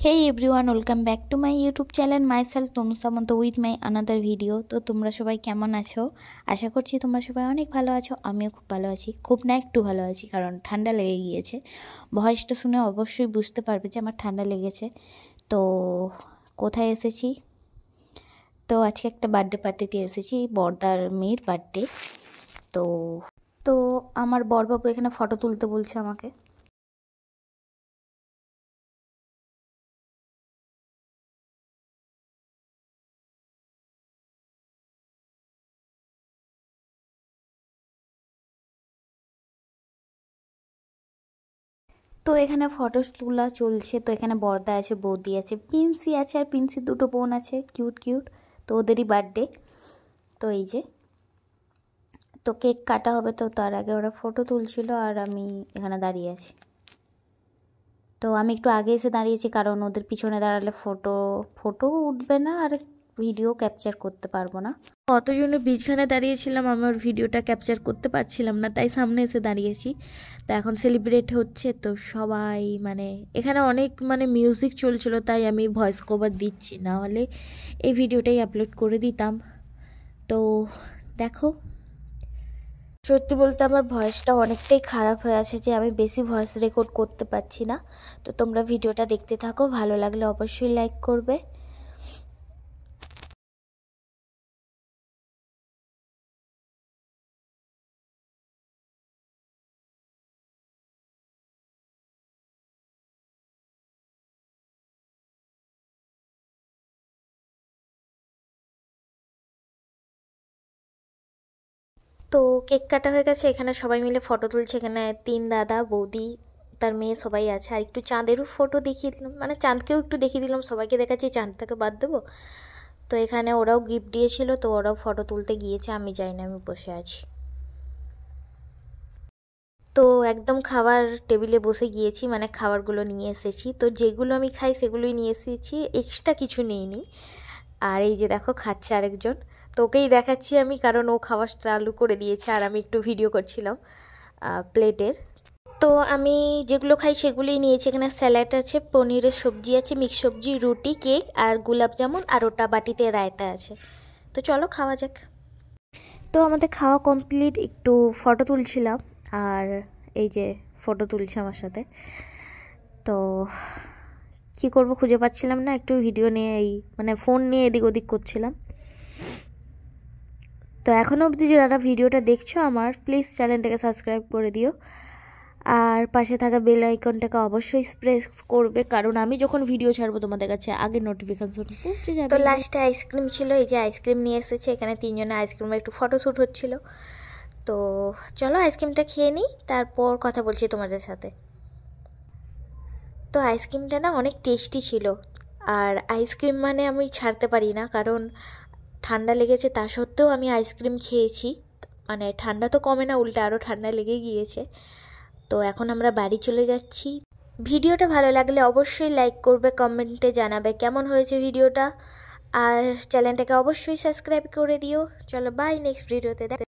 Hey everyone, welcome back to my YouTube channel myself Tanu Samanta with my another video. তো তোমরা সবাই কেমন আছো? আশা করছি তোমরা সবাই অনেক ভালো আছো। আমিও খুব ভালো আছি, খুব না একটু ভালো আছি, কারণ ঠান্ডা লেগে গিয়েছে। ভয়েসটা শুনে অবশ্যই বুঝতে পারবে যে আমার ঠান্ডা লেগেছে। তো কোথায় এসেছি? তো আজকে একটা বার্থডে পার্টিতে এসেছি, বড়দার মেয়ের বার্থডে। তো তো আমার বড়বাবু এখানে ফটো তুলতে বলছে আমাকে। তো এখানে ফটো তোলা চলছে। তো এখানে বড়দা আছে, বৌদি আছে, পিন্সি আছে, আর পিন্সির দুটো বোন আছে, কিউট কিউট। তো ওদেরই বার্থডে। তো এই যে, তো কেক কাটা হবে, তো তার আগে ওরা ফটো তুলছিল আর আমি এখানে দাঁড়িয়ে আছি। তো আমি একটু আগে এসে দাঁড়িয়েছি, কারণ ওদের পিছনে দাঁড়ালে ফটো ফটো উঠবে না আর ভিডিও ক্যাপচার করতে পারবো না। অতজনের বীজখানে দাঁড়িয়েছিলাম, আমার ভিডিওটা ক্যাপচার করতে পারছিলাম না, তাই সামনে এসে দাঁড়িয়েছি। তো এখন সেলিব্রেট হচ্ছে, তো সবাই এখানে অনেক মিউজিক চলছিল, তাই আমি ভয়েস কভার দিচ্ছি, না হলে এই ভিডিওটাই আপলোড করে দিতাম। তো দেখো, সত্যি বলতে আমার ভয়েসটা অনেকটাই খারাপ হয়ে আছে, যে আমি বেশি ভয়েস রেকর্ড করতে পারছি না। তো তোমরা ভিডিওটা দেখতে থাকো, ভালো লাগলে অবশ্যই লাইক করবে। তো কেক কাটা হয়ে গেছে, এখানে সবাই মিলে ফটো তুলছে। এখানে 3 দাদা, বৌদি, তার মেয়ে সবাই আছে। আর একটু চাঁদেরও ফটো দেখিয়ে দিলাম, চাঁদকেও একটু দেখিয়ে দিলাম। সবাইকে দেখাচ্ছি, চাঁদটাকে বাদ দেবো। তো এখানে ওরাও গিফট দিয়েছিল, তো ওরাও ফটো তুলতে গিয়েছে, আমি যাইনি, আমি বসে আছি। তো একদম খাবার টেবিলে বসে গিয়েছি, খাবারগুলো নিয়ে এসেছি। তো যেগুলো আমি খাই সেগুলোই নিয়ে এসেছি, এক্সট্রা কিছু নিইনি। আর এই যে দেখো, খাচ্ছে আরেকজন। তো ওকেই দেখাচ্ছি আমি, কারণ ও খাবার চালু করে দিয়েছে আর আমি একটু ভিডিও করছিলাম প্লেটের। তো আমি যেগুলো খাই সেগুলোই নিয়েছি। এখানে স্যালাড আছে, পনিরের সবজি আছে, মিক্স সবজি, রুটি, কেক আর গোলাপ জামুন, আর ওটা বাটিতে রায়তা আছে। তো চলো খাওয়া যাক। তো আমাদের খাওয়া কমপ্লিট, একটু ফটো তুলছিলাম। আর এই যে ফটো তুলছে আমার সাথে। তো কি করব, খুঁজে পাচ্ছিলাম না, একটু ভিডিও নিয়ে এই ফোন নিয়ে এদিক ওদিক করছিলাম। তো এখনও অবধি যারা ভিডিওটা দেখছো আমার, প্লিজ চ্যানেলটাকে সাবস্ক্রাইব করে দিও, আর পাশে থাকা বেল আইকনটাকে অবশ্যই প্রেস করবে, কারণ আমি যখন ভিডিও ছাড়বো তোমাদের কাছে আগে নোটিফিকেশন পৌঁছে যাবে। তো লাস্টে আইসক্রিম ছিল, এই যে আইসক্রিম নিয়ে এসেছে। এখানে 3 জনের আইসক্রিমের একটু ফটোশ্যুট হচ্ছিল। তো চলো আইসক্রিমটা খেয়ে নিই, তারপর কথা বলছি তোমাদের সাথে। তো আইসক্রিমটা না অনেক টেস্টি ছিল। আর আইসক্রিম আমি ছাড়তে পারি না, কারণ ঠান্ডা লেগেছে, তা সত্ত্বেও আমি আইসক্রিম খেয়েছি। ঠান্ডা তো কমে না, উল্টে আরও ঠান্ডা লেগে গিয়েছে। তো এখন আমরা বাড়ি চলে যাচ্ছি। ভিডিওটা ভালো লাগলে অবশ্যই লাইক করবে, কমেন্টে জানাবে কেমন হয়েছে ভিডিওটা, আর চ্যানেলটাকে অবশ্যই সাবস্ক্রাইব করে দিও। চলো বাই, নেক্সট ভিডিওতে